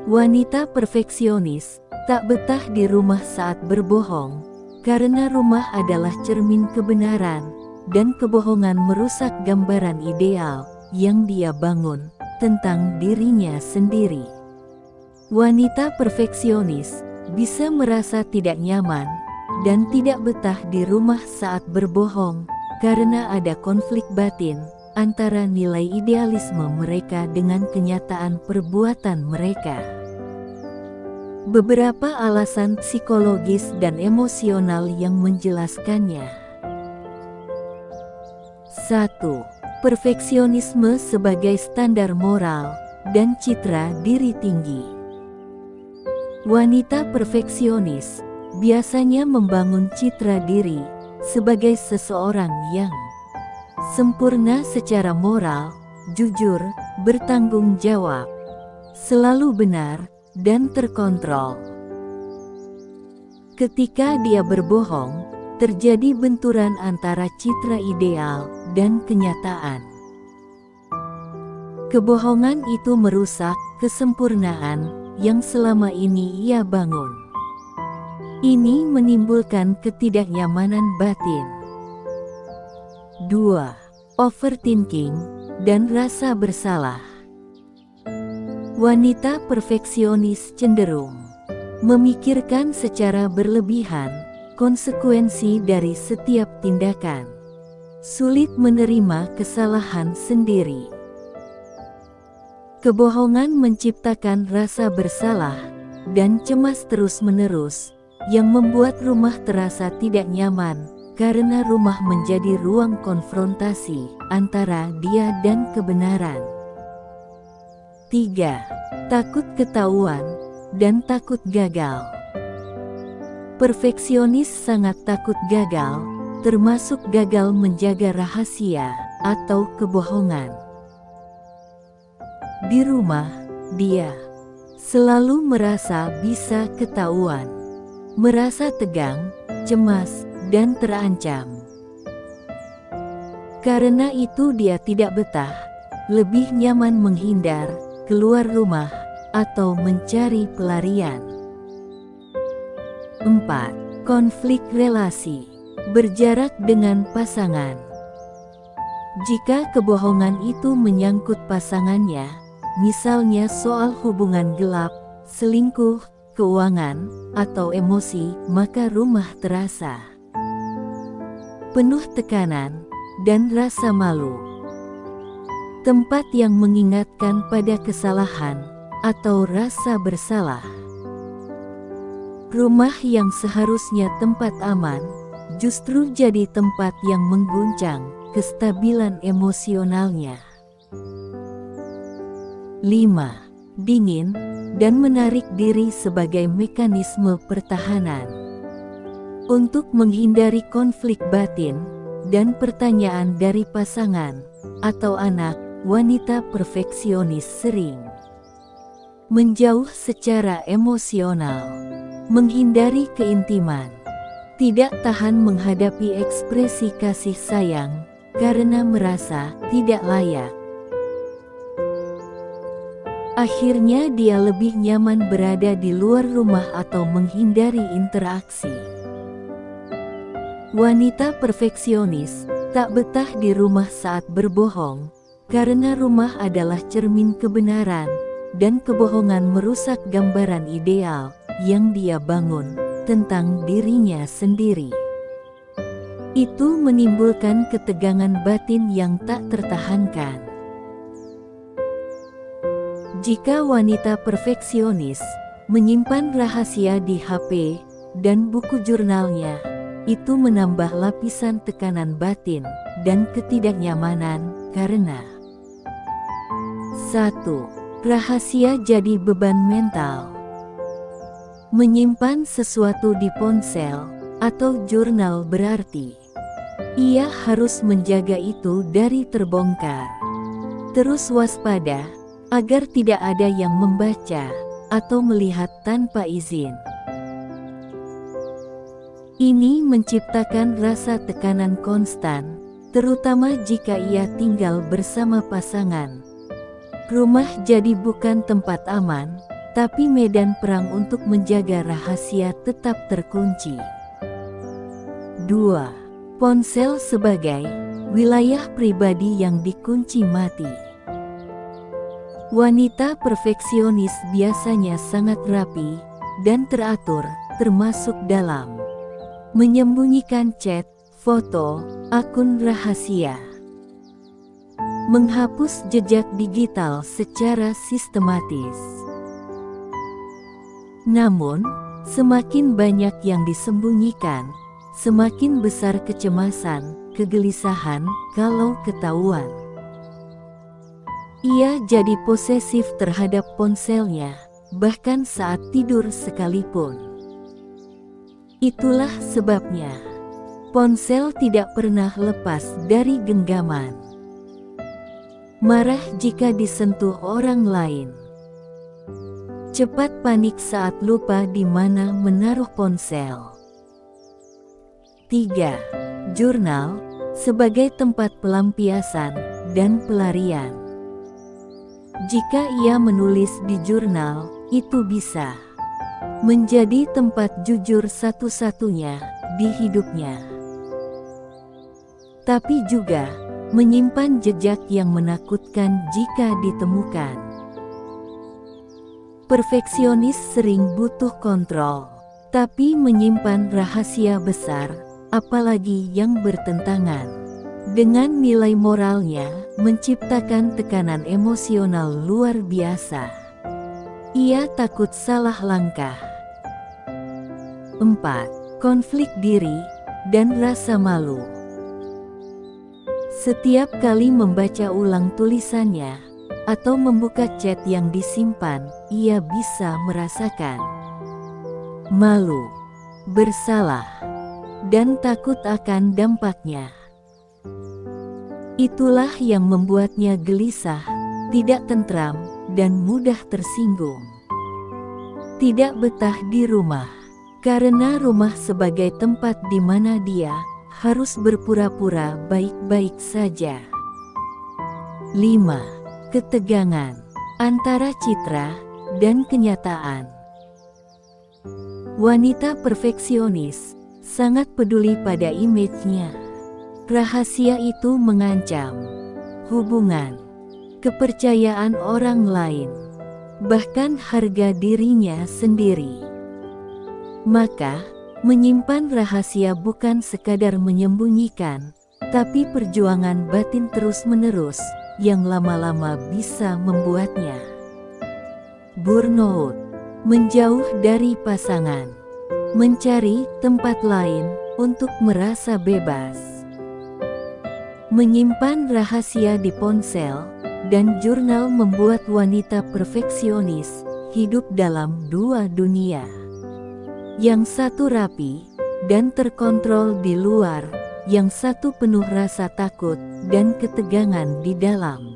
Wanita perfeksionis tak betah di rumah saat berbohong, karena rumah adalah cermin kebenaran, dan kebohongan merusak gambaran ideal yang dia bangun tentang dirinya sendiri. Wanita perfeksionis bisa merasa tidak nyaman dan tidak betah di rumah saat berbohong, karena ada konflik batin antara nilai idealisme mereka dengan kenyataan perbuatan mereka. Beberapa alasan psikologis dan emosional yang menjelaskannya. 1. Perfeksionisme sebagai standar moral dan citra diri tinggi. Wanita perfeksionis biasanya membangun citra diri sebagai seseorang yang sempurna secara moral, jujur, bertanggung jawab, selalu benar, dan terkontrol. Ketika dia berbohong, terjadi benturan antara citra ideal dan kenyataan. Kebohongan itu merusak kesempurnaan yang selama ini ia bangun. Ini menimbulkan ketidaknyamanan batin. 2. Overthinking dan rasa bersalah. Wanita perfeksionis cenderung memikirkan secara berlebihan konsekuensi dari setiap tindakan. Sulit menerima kesalahan sendiri. Kebohongan menciptakan rasa bersalah dan cemas terus-menerus, yang membuat rumah terasa tidak nyaman, karena rumah menjadi ruang konfrontasi antara dia dan kebenaran. 3. Takut ketahuan dan takut gagal. Perfeksionis sangat takut gagal, termasuk gagal menjaga rahasia atau kebohongan. Di rumah, dia selalu merasa bisa ketahuan, merasa tegang, cemas, dan terancam. Karena itu dia tidak betah, lebih nyaman menghindar, keluar rumah, atau mencari pelarian. 4. Konflik relasi. Berjarak dengan pasangan. Jika kebohongan itu menyangkut pasangannya, misalnya soal hubungan gelap, selingkuh, keuangan, atau emosi, maka rumah terasa penuh tekanan dan rasa malu. Tempat yang mengingatkan pada kesalahan atau rasa bersalah. Rumah yang seharusnya tempat aman, justru jadi tempat yang mengguncang kestabilan emosionalnya. 5. Dingin dan menarik diri sebagai mekanisme pertahanan. Untuk menghindari konflik batin dan pertanyaan dari pasangan atau anak, wanita perfeksionis sering menjauh secara emosional, menghindari keintiman, tidak tahan menghadapi ekspresi kasih sayang karena merasa tidak layak. Akhirnya dia lebih nyaman berada di luar rumah atau menghindari interaksi. Wanita perfeksionis tak betah di rumah saat berbohong, karena rumah adalah cermin kebenaran, dan kebohongan merusak gambaran ideal yang dia bangun tentang dirinya sendiri. Itu menimbulkan ketegangan batin yang tak tertahankan. Jika wanita perfeksionis menyimpan rahasia di HP dan buku jurnalnya, itu menambah lapisan tekanan batin dan ketidaknyamanan karena 1. Rahasia jadi beban mental. Menyimpan sesuatu di ponsel atau jurnal berarti ia harus menjaga itu dari terbongkar. Terus waspada agar tidak ada yang membaca atau melihat tanpa izin. Ini menciptakan rasa tekanan konstan, terutama jika ia tinggal bersama pasangan. Rumah jadi bukan tempat aman, tapi medan perang untuk menjaga rahasia tetap terkunci. 2. Ponsel sebagai wilayah pribadi yang dikunci mati. Wanita perfeksionis biasanya sangat rapi dan teratur, termasuk dalam menyembunyikan chat, foto, akun rahasia, menghapus jejak digital secara sistematis. Namun, semakin banyak yang disembunyikan, semakin besar kecemasan, kegelisahan kalau ketahuan. Ia jadi posesif terhadap ponselnya, bahkan saat tidur sekalipun. Itulah sebabnya ponsel tidak pernah lepas dari genggaman. Marah jika disentuh orang lain. Cepat panik saat lupa di mana menaruh ponsel. 3. Jurnal sebagai tempat pelampiasan dan pelarian. Jika ia menulis di jurnal, itu bisa menjadi tempat jujur satu-satunya di hidupnya. Tapi juga menyimpan jejak yang menakutkan jika ditemukan. Perfeksionis sering butuh kontrol, tapi menyimpan rahasia besar, apalagi yang bertentangan dengan nilai moralnya, menciptakan tekanan emosional luar biasa. Ia takut salah langkah. 4. Konflik diri dan rasa malu. Setiap kali membaca ulang tulisannya atau membuka chat yang disimpan, ia bisa merasakan malu, bersalah, dan takut akan dampaknya. Itulah yang membuatnya gelisah, tidak tentram, dan mudah tersinggung. Tidak betah di rumah, karena rumah sebagai tempat di mana dia harus berpura-pura baik-baik saja. 5. Ketegangan antara citra dan kenyataan. Wanita perfeksionis sangat peduli pada image-nya. Rahasia itu mengancam hubungan, kepercayaan orang lain, bahkan harga dirinya sendiri. Maka, menyimpan rahasia bukan sekadar menyembunyikan, tapi perjuangan batin terus-menerus, yang lama-lama bisa membuatnya burnout, menjauh dari pasangan, mencari tempat lain untuk merasa bebas. Menyimpan rahasia di ponsel dan jurnal membuat wanita perfeksionis hidup dalam dua dunia. Yang satu rapi dan terkontrol di luar, yang satu penuh rasa takut dan ketegangan di dalam.